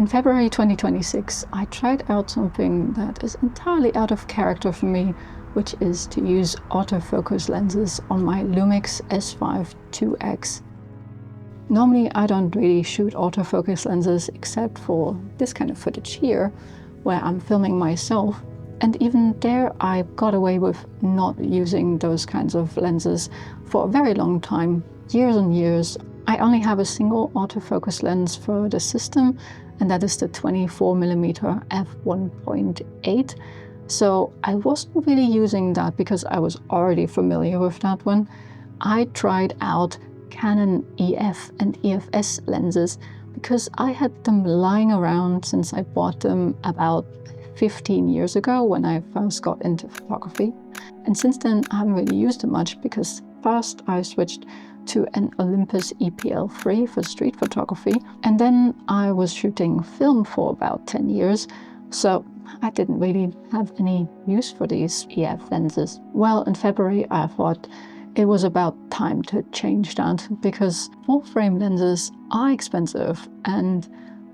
In February 2026, I tried out something that is entirely out of character for me, which is to use autofocus lenses on my Lumix S5 IIx. Normally I don't really shoot autofocus lenses except for this kind of footage here, where I'm filming myself, and even there I got away with not using those kinds of lenses for a very long time, years and years. I only have a single autofocus lens for the system, and that is the 24mm f1.8. So I wasn't really using that because I was already familiar with that one. I tried out Canon EF and EF-S lenses because I had them lying around since I bought them about 15 years ago when I first got into photography. And since then I haven't really used them much because first I switched to an Olympus EPL3 for street photography, and then I was shooting film for about 10 years, so I didn't really have any use for these EF lenses. Well, in February I thought it was about time to change that, because full-frame lenses are expensive and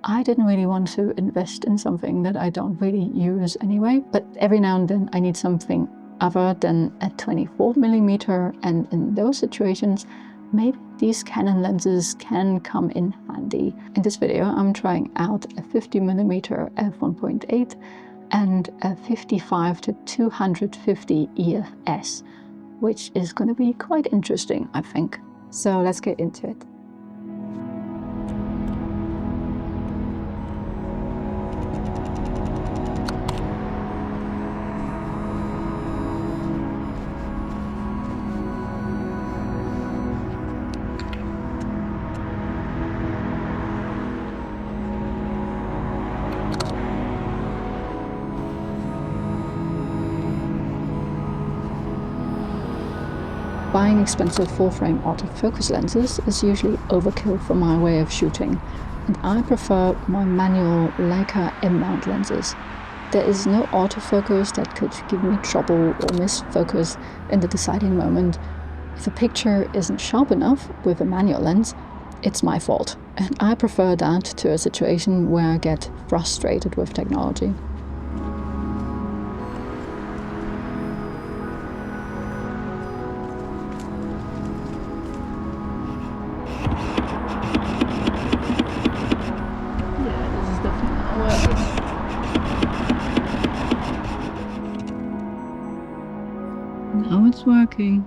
I didn't really want to invest in something that I don't really use anyway. But every now and then I need something other than a 24mm, and in those situations maybe these Canon lenses can come in handy. In this video I'm trying out a 50mm f1.8 and a 55 to 250 EF-S, which is going to be quite interesting, I think. So let's get into it. Buying expensive full-frame autofocus lenses is usually overkill for my way of shooting, and I prefer my manual Leica M-mount lenses. There is no autofocus that could give me trouble or miss focus in the deciding moment. If a picture isn't sharp enough with a manual lens, it's my fault, and I prefer that to a situation where I get frustrated with technology. Now it's working.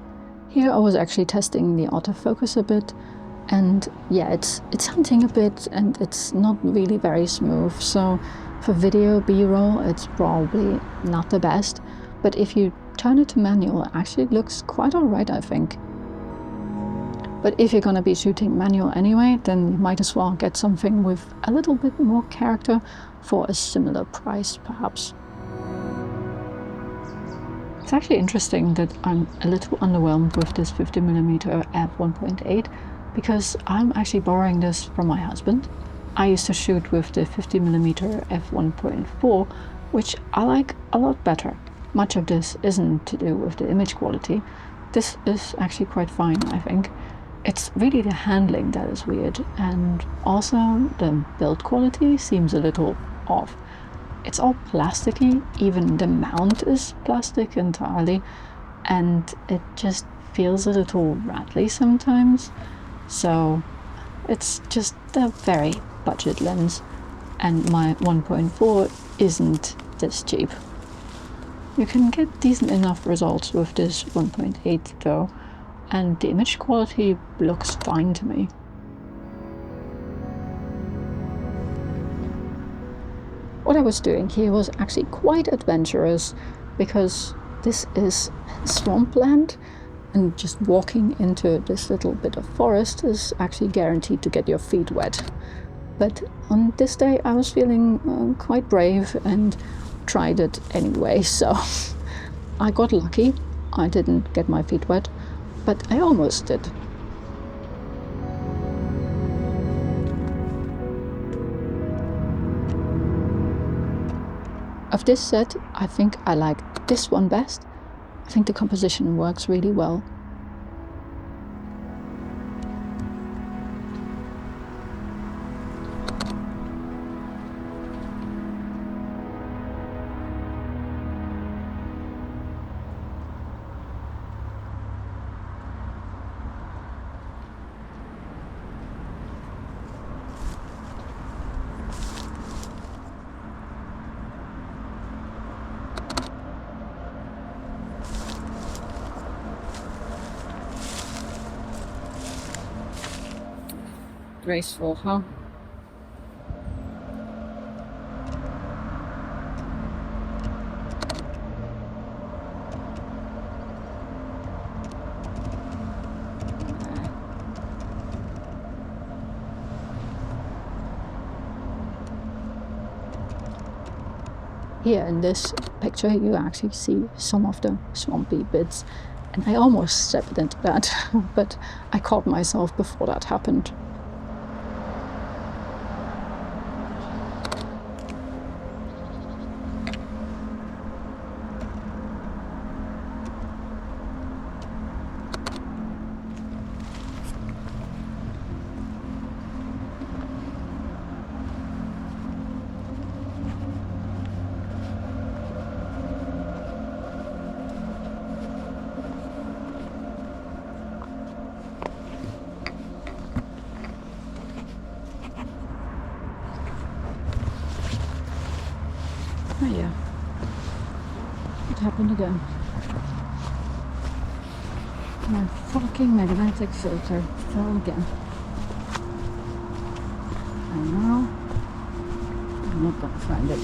Here I was actually testing the autofocus a bit, and yeah, it's hunting a bit and it's not really very smooth, so for video B-roll it's probably not the best, but if you turn it to manual, it actually looks quite alright, I think. But if you're gonna be shooting manual anyway, then you might as well get something with a little bit more character for a similar price, perhaps. It's actually interesting that I'm a little underwhelmed with this 50mm f1.8 because I'm actually borrowing this from my husband. I used to shoot with the 50mm f1.4, which I like a lot better. Much of this isn't to do with the image quality. This is actually quite fine, I think. It's really the handling that is weird, and also the build quality seems a little off. It's all plasticky, even the mount is plastic entirely, and it just feels a little rattly sometimes. So it's just a very budget lens, and my 1.4 isn't this cheap. You can get decent enough results with this 1.8 though, and the image quality looks fine to me. What I was doing here was actually quite adventurous, because this is swampland, and just walking into this little bit of forest is actually guaranteed to get your feet wet. But on this day I was feeling quite brave and tried it anyway, so I got lucky. I didn't get my feet wet, but I almost did. Of this set, I think I like this one best. I think the composition works really well. graceful, huh? Here in this picture you actually see some of the swampy bits, and I almost stepped into that, but I caught myself before that happened. Oh yeah, it happened again. My fucking magnetic filter fell again. And now I'm not gonna find it.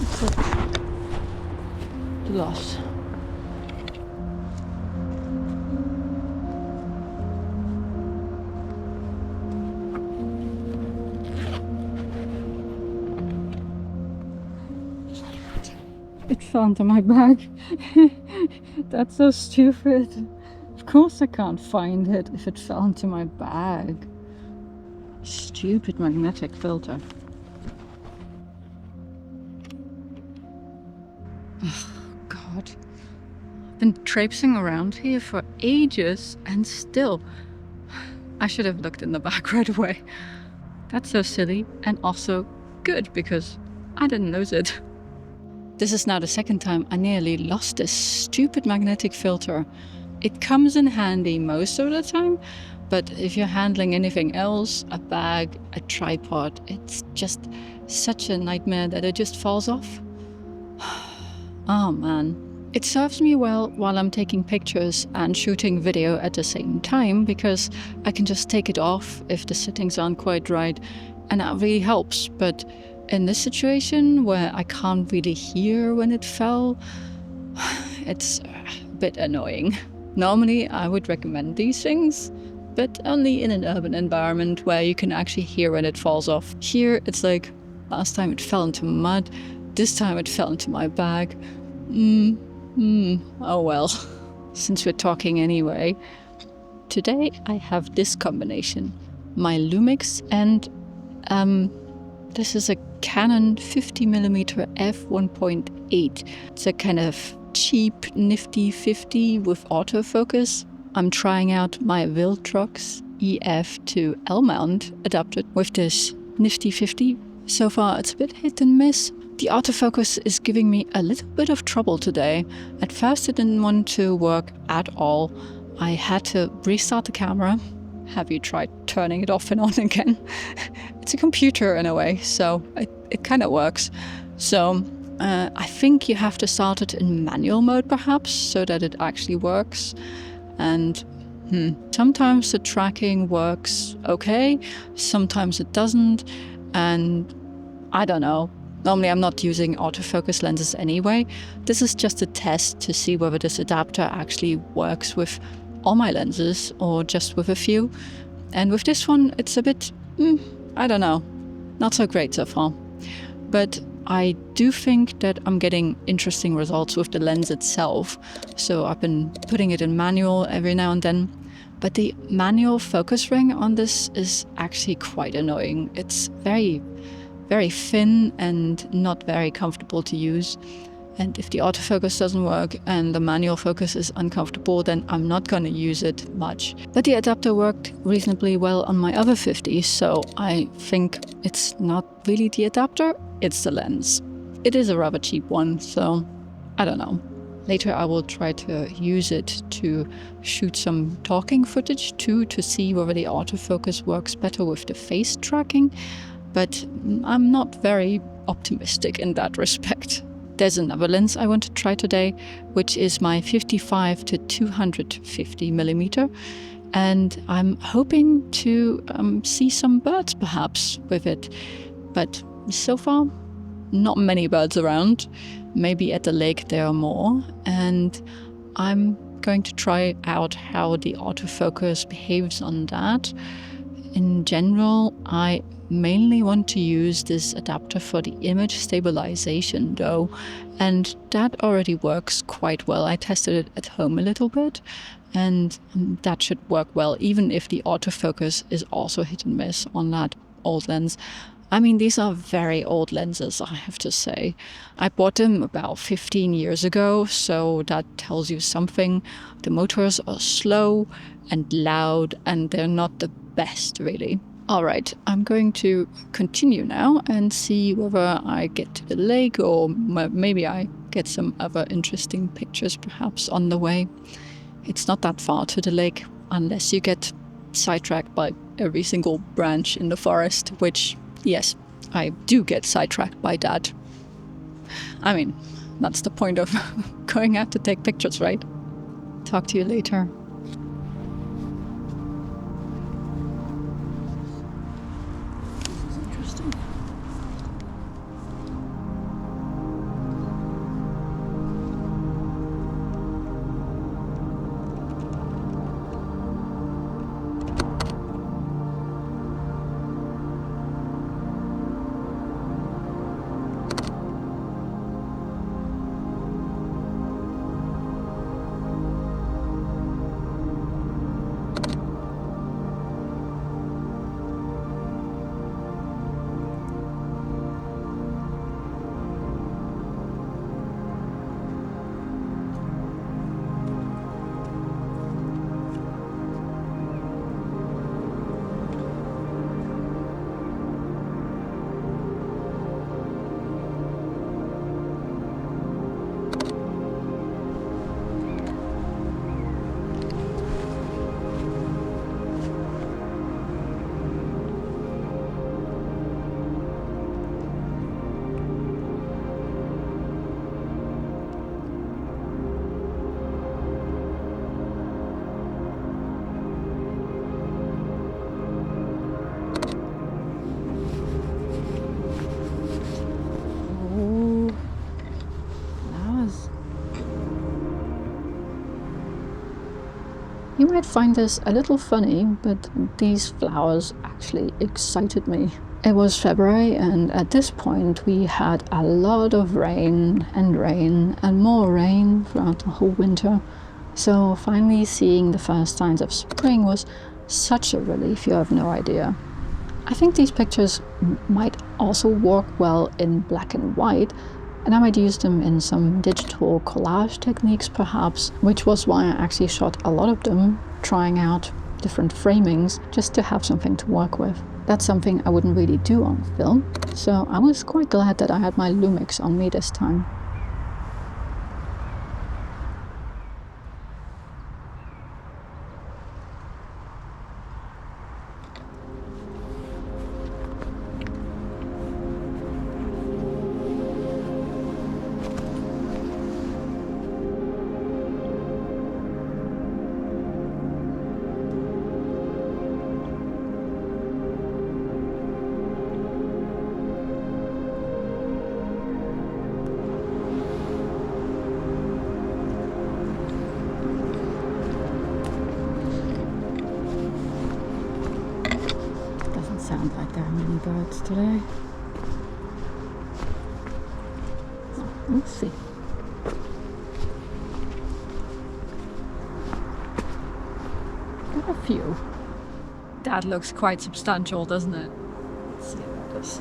Accept the loss. It fell into my bag. That's so stupid. Of course I can't find it if it fell into my bag. Stupid magnetic filter. Oh, God. I've been traipsing around here for ages and still. I should have looked in the back right away. That's so silly and also good because I didn't lose it. This is now the second time I nearly lost this stupid magnetic filter. It comes in handy most of the time, but if you're handling anything else, a bag, a tripod, it's just such a nightmare that it just falls off. Oh man. It serves me well while I'm taking pictures and shooting video at the same time, because I can just take it off if the settings aren't quite right, and that really helps. But in this situation where I can't really hear when it fell, it's a bit annoying. Normally I would recommend these things, but only in an urban environment where you can actually hear when it falls off. Here it's like, last time it fell into mud, this time it fell into my bag. Oh well, since we're talking anyway. Today I have this combination. My Lumix and this is a Canon 50mm f1.8. It's a kind of cheap nifty 50 with autofocus. I'm trying out my Viltrox EF to L-mount adapter with this nifty 50. So far it's a bit hit and miss. The autofocus is giving me a little bit of trouble today. At first it didn't want to work at all. I had to restart the camera. Have you tried turning it off and on again? It's a computer in a way, so it kind of works. So I think you have to start it in manual mode perhaps, so that it actually works. And sometimes the tracking works okay, sometimes it doesn't, and I don't know. Normally I'm not using autofocus lenses anyway. This is just a test to see whether this adapter actually works with all my lenses or just with a few. And with this one it's a bit, I don't know, not so great so far. But I do think that I'm getting interesting results with the lens itself. So I've been putting it in manual every now and then. But the manual focus ring on this is actually quite annoying. It's very thin and not very comfortable to use. And if the autofocus doesn't work and the manual focus is uncomfortable, then I'm not going to use it much. But the adapter worked reasonably well on my other 50s, so I think it's not really the adapter, it's the lens. It is a rather cheap one, so I don't know. Later I will try to use it to shoot some talking footage too, to see whether the autofocus works better with the face tracking, but I'm not very optimistic in that respect. There's another lens I want to try today, which is my 55 to 250 millimeter, and I'm hoping to see some birds perhaps with it, but so far not many birds around. Maybe at the lake there are more, and I'm going to try out how the autofocus behaves on that. In general, I mainly want to use this adapter for the image stabilization though, and that already works quite well. I tested it at home a little bit, and that should work well, even if the autofocus is also hit and miss on that old lens. I mean, these are very old lenses, I have to say. I bought them about 15 years ago, so that tells you something. The motors are slow and loud, and they're not the best, really. All right, I'm going to continue now and see whether I get to the lake, or maybe I get some other interesting pictures perhaps on the way. It's not that far to the lake, unless you get sidetracked by every single branch in the forest, which, yes, I do get sidetracked by that. I mean, that's the point of going out to take pictures, right? Talk to you later. This is interesting. You might find this a little funny, but these flowers actually excited me. It was February, and at this point we had a lot of rain and more rain throughout the whole winter. So finally seeing the first signs of spring was such a relief, you have no idea. I think these pictures might also work well in black and white, and I might use them in some digital collage techniques perhaps, which was why I actually shot a lot of them, trying out different framings just to have something to work with. That's something I wouldn't really do on film, so I was quite glad that I had my Lumix on me this time. Sound like there are many birds today. Oh, we'll see. Got a few. That looks quite substantial, doesn't it? Let's see about this.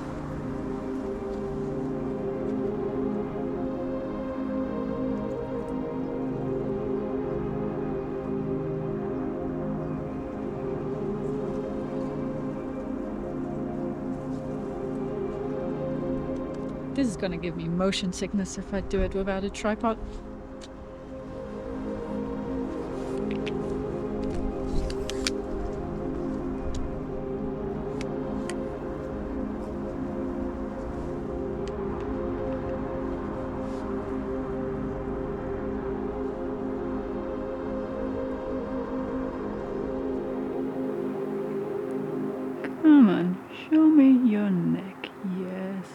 This is gonna give me motion sickness if I do it without a tripod. Show me your neck, yes.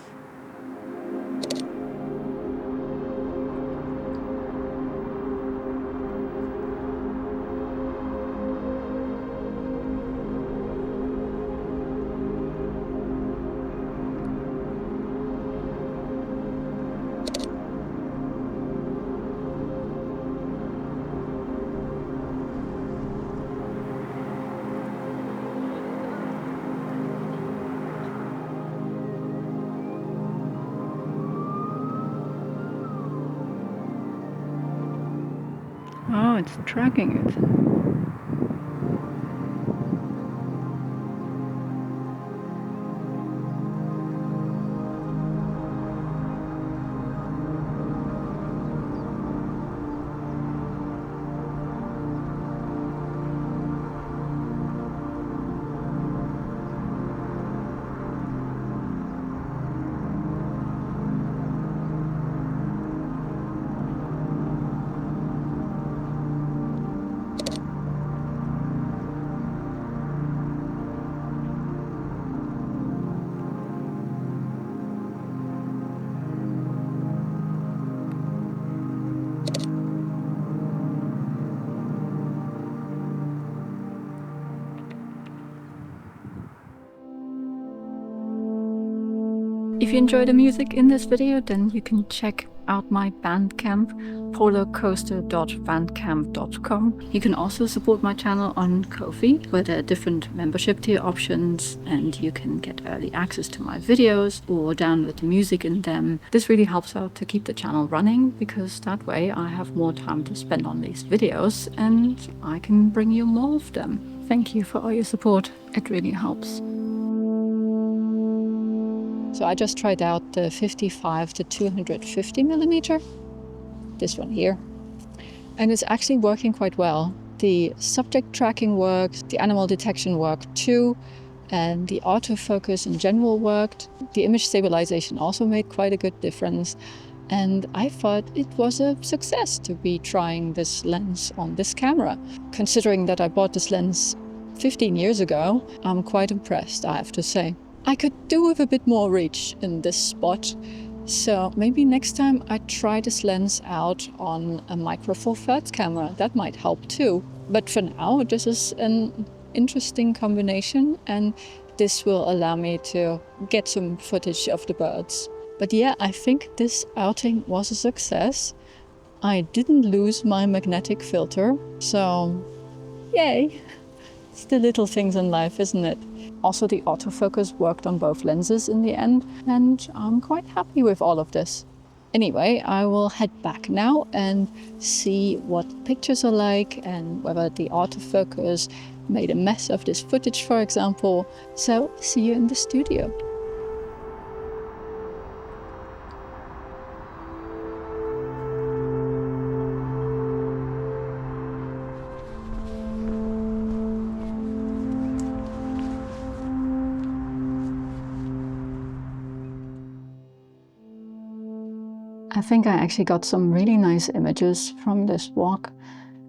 Oh, it's tracking it. If you enjoy the music in this video, then you can check out my Bandcamp, polarcoaster.bandcamp.com. You can also support my channel on Ko-fi, where there are different membership tier options, and you can get early access to my videos or download the music in them. This really helps out to keep the channel running, because that way I have more time to spend on these videos and I can bring you more of them. Thank you for all your support, it really helps. So I just tried out the 55 to 250 millimeter, this one here, and it's actually working quite well. The subject tracking worked, the animal detection worked too, and the autofocus in general worked. The image stabilization also made quite a good difference, and I thought it was a success to be trying this lens on this camera. Considering that I bought this lens 15 years ago, I'm quite impressed, I have to say. I could do with a bit more reach in this spot, so maybe next time I try this lens out on a Micro Four Thirds camera. That might help too. But for now, this is an interesting combination, and this will allow me to get some footage of the birds. But yeah, I think this outing was a success. I didn't lose my magnetic filter, so yay! It's the little things in life, isn't it? Also, the autofocus worked on both lenses in the end, and I'm quite happy with all of this. Anyway, I will head back now and see what pictures are like and whether the autofocus made a mess of this footage, for example. So, see you in the studio. I think I actually got some really nice images from this walk,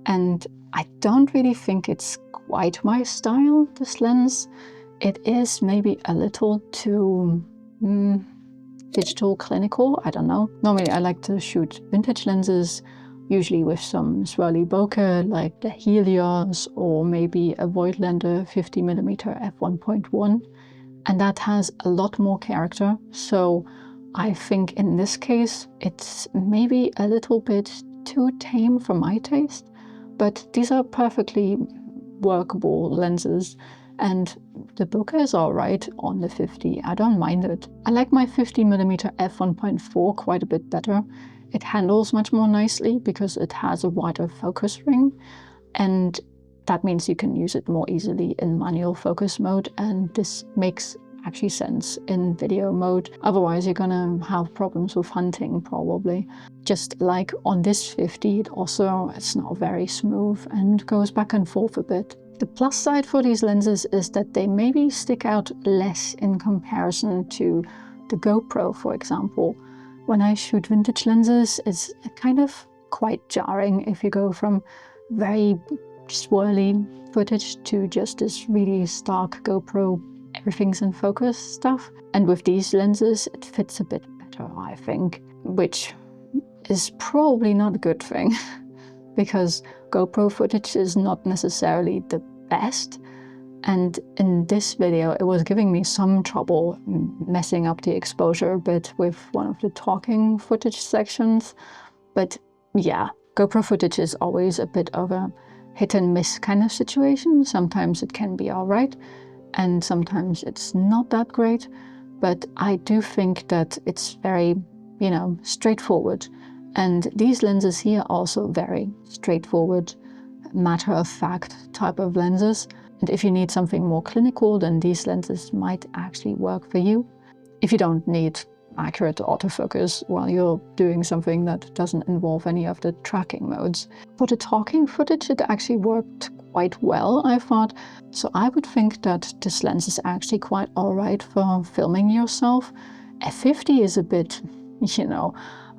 and I don't really think it's quite my style, this lens. It is maybe a little too digital clinical, I don't know. Normally I like to shoot vintage lenses, usually with some swirly bokeh like the Helios or maybe a Voigtlander 50mm f1.1, and that has a lot more character. So I think in this case it's maybe a little bit too tame for my taste, but these are perfectly workable lenses, and the bokeh is alright on the 50, I don't mind it. I like my 50mm f1.4 quite a bit better. It handles much more nicely because it has a wider focus ring, and that means you can use it more easily in manual focus mode, and this makes actually sense in video mode. Otherwise you're gonna have problems with hunting probably. Just like on this 50, it's not very smooth and goes back and forth a bit. The plus side for these lenses is that they maybe stick out less in comparison to the GoPro, for example. When I shoot vintage lenses, it's kind of quite jarring if you go from very swirly footage to just this really stark GoPro everything's in focus stuff. And with these lenses, it fits a bit better, I think, which is probably not a good thing because GoPro footage is not necessarily the best. And in this video, it was giving me some trouble messing up the exposure a bit with one of the talking footage sections. But yeah, GoPro footage is always a bit of a hit and miss kind of situation. Sometimes it can be all right, and sometimes it's not that great. But I do think that it's very, straightforward. And these lenses here are also very straightforward, matter-of-fact type of lenses. And if you need something more clinical, then these lenses might actually work for you. If you don't need accurate autofocus while you're doing something that doesn't involve any of the tracking modes. For the talking footage, it actually worked quite well, I thought. So I would think that this lens is actually quite all right for filming yourself. F50 is a bit,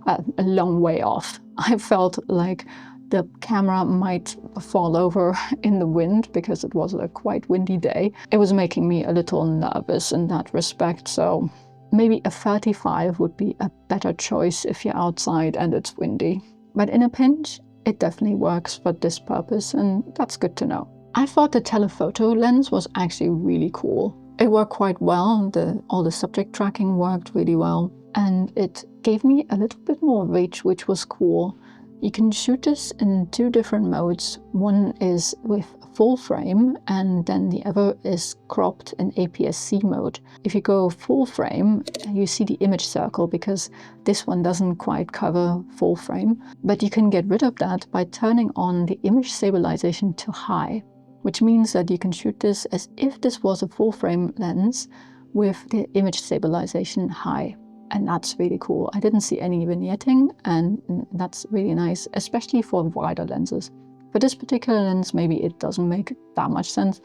a long way off. I felt like the camera might fall over in the wind because it was a quite windy day. It was making me a little nervous in that respect, so maybe a 35 would be a better choice if you're outside and it's windy. But in a pinch, it definitely works for this purpose, and that's good to know. I thought the telephoto lens was actually really cool. It worked quite well, all the subject tracking worked really well, and it gave me a little bit more reach, which was cool. You can shoot this in two different modes. One is with full frame, and then the other is cropped in APS-C mode. If you go full frame, you see the image circle because this one doesn't quite cover full frame. But you can get rid of that by turning on the image stabilization to high, which means that you can shoot this as if this was a full frame lens with the image stabilization high. And that's really cool. I didn't see any vignetting, and that's really nice, especially for wider lenses. For this particular lens, maybe it doesn't make that much sense,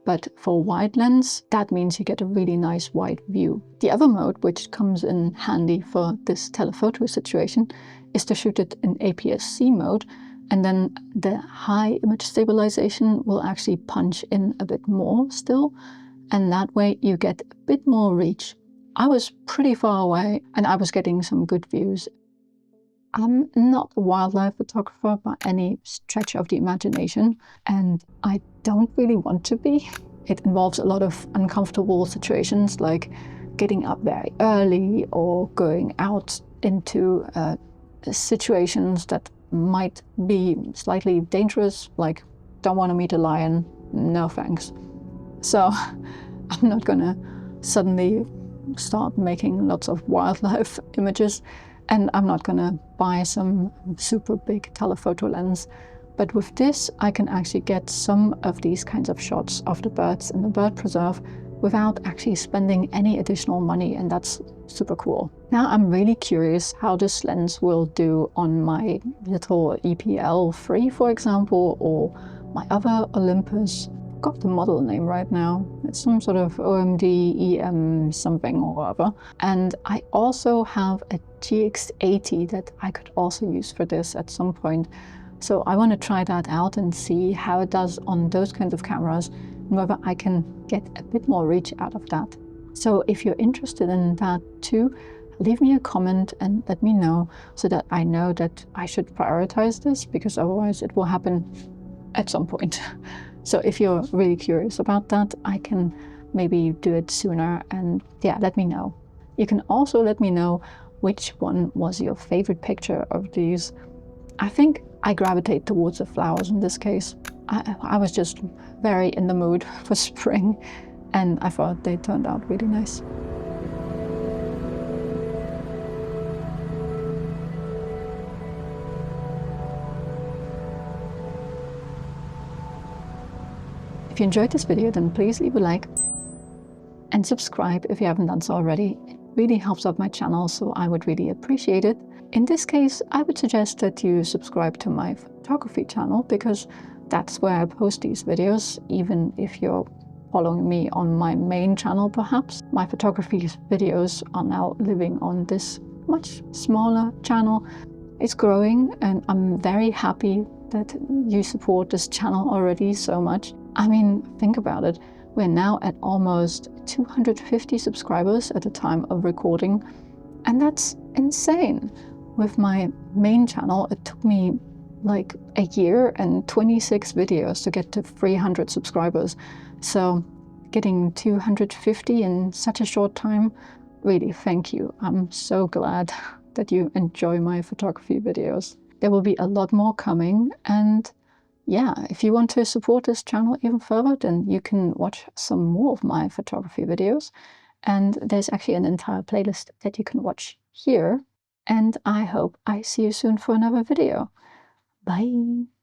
but for wide lens, that means you get a really nice wide view. The other mode, which comes in handy for this telephoto situation, is to shoot it in APS-C mode, and then the high image stabilization will actually punch in a bit more still, and that way you get a bit more reach. I was pretty far away and I was getting some good views. I'm not a wildlife photographer by any stretch of the imagination, and I don't really want to be. It involves a lot of uncomfortable situations like getting up very early or going out into situations that might be slightly dangerous, like don't want to meet a lion, no thanks. So I'm not gonna suddenly start making lots of wildlife images, and I'm not gonna buy some super big telephoto lens. But with this, I can actually get some of these kinds of shots of the birds in the bird preserve without actually spending any additional money, and that's super cool. Now I'm really curious how this lens will do on my little EPL3, for example, or my other Olympus. Got the model name right now. It's some sort of OMD EM something or other. And I also have a GX80 that I could also use for this at some point. So I want to try that out and see how it does on those kinds of cameras, and whether I can get a bit more reach out of that. So if you're interested in that too, leave me a comment and let me know so that I know that I should prioritize this, because otherwise it will happen at some point. So if you're really curious about that, I can maybe do it sooner, and yeah, let me know. You can also let me know which one was your favorite picture of these. I think I gravitate towards the flowers in this case. I was just very in the mood for spring, and I thought they turned out really nice. If you enjoyed this video, then please leave a like and subscribe if you haven't done so already. It really helps out my channel, so I would really appreciate it. In this case, I would suggest that you subscribe to my photography channel, because that's where I post these videos, even if you're following me on my main channel perhaps. My photography videos are now living on this much smaller channel. It's growing, and I'm very happy that you support this channel already so much. I mean, think about it. We're now at almost 250 subscribers at the time of recording, and that's insane. With my main channel, it took me like a year and 26 videos to get to 300 subscribers. So getting 250 in such a short time, really thank you. I'm so glad that you enjoy my photography videos. There will be a lot more coming, and yeah, if you want to support this channel even further, then you can watch some more of my photography videos. And there's actually an entire playlist that you can watch here. And I hope I see you soon for another video. Bye!